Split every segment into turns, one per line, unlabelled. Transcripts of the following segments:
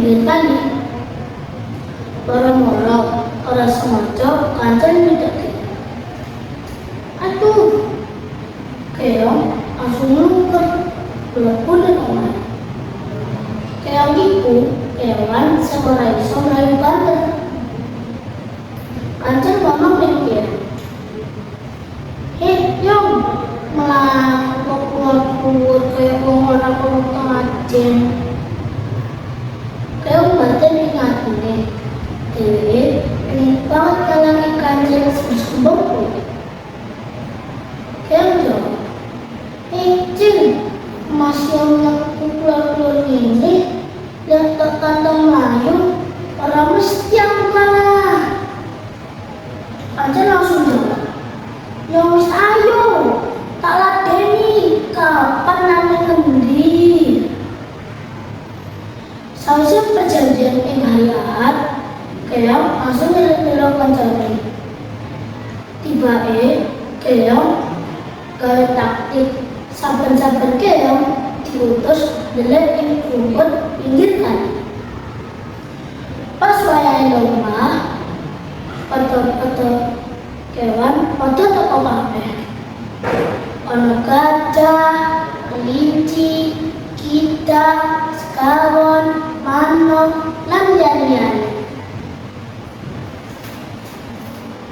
pinggir kali. Moro-moro ora sengaja kancil nyedeki. Aduh, keong langsung ngelungker mlebu nang omah. Keong iku kewan sing ora iso mlayu banter. Kancil ngomong mikir, Yong, malah ngopur kayak orang ajen. Keong banter ingatine. Dewi, ini banget kalangi kancil semboko. Keong jawab, Cil, masih yang keluar-keluar ini, lihat kantong Melayu, orang mesti yang kalah. Kancil langsung jawab, ya wis ayo, tak ladeni, kapan nanti ngendi? Sausnya perjanjian ing hari Ahad, Keong langsung nyelok kancane. Tibae Keong gawe taktik saben-saben keong diutus ndelok ing rumput pinggir kali. Pas wayahe lomba, padha-padha kewan padha teko kabeh. Ana gajah, kelinci, kita, sekawon, manuk, lan liyane.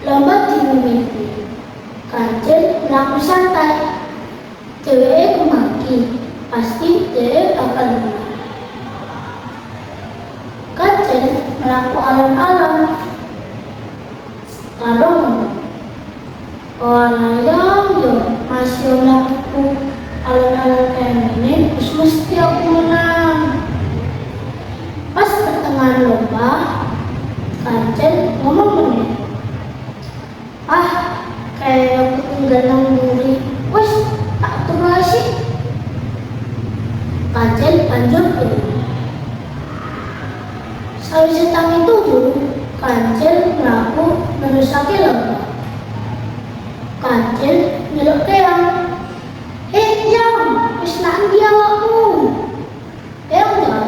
Lomba dimimiti. Kancil mlaku santai. Dheweke kemaki, pasti dheweke bakal menang. Kancil mlaku alon-alon. Karo orang yo masih mlaku alon-alon kayak gini, terus mesti aku menang. Pas pertengahan lomba, Kancil ngomong meneh. Kayak aku tinggal nang muri. Wes, tak turu asik. Kancil banjur turu. Sawise tangi turu, Kancil mlaku nerusake lomba. Kancil nyeluk keong. Yong, wis nang ndi awakmu? Keong jawab,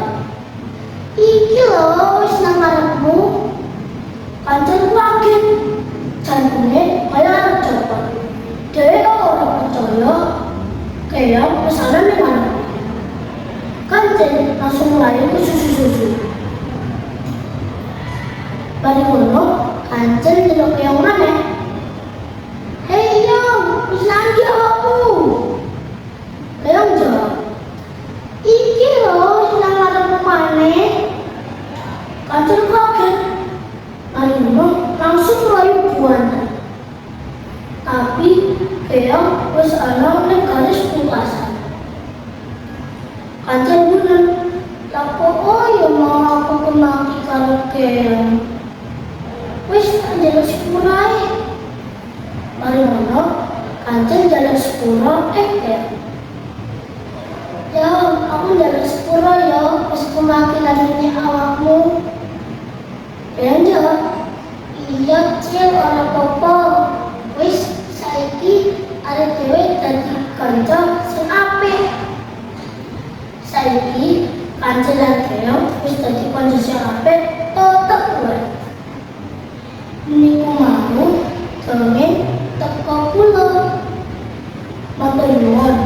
iki lho wis nang ngarepmu. Kancil kaget. Jantungnya malah copot. Dheweke kok ora percaya. Keong pesanan ning ngarepe. Kancil langsung mlayu ke susu-susu. Bari ngono, Kancil nyeluk keong maneh. Yong, wis nang ndi awakmu? Keong jawab, iki lho wis nang ngarepmu maneh. Kancil kaget. Bari ngono langsung mlayu buana. Tapi keong wis ana ning garis pungkasan. Kancil bunen, lapo yo mau aku kemaki karo keong. Wis njaluk sepuro ae. Mari ngono, Kancil njaluk sepuro keong. Ya, aku njaluk sepuro yo, wis kemaki ladine awakmu. Keong jawab, iya Cil, ora apa-apa. Wis saiki arep dhewe dadi kanca sing apik. Saiki Kancil lan Keong wis dadi kanca sing apik tetep wae. Niku mau dongeng teko kula. Matur nuwun.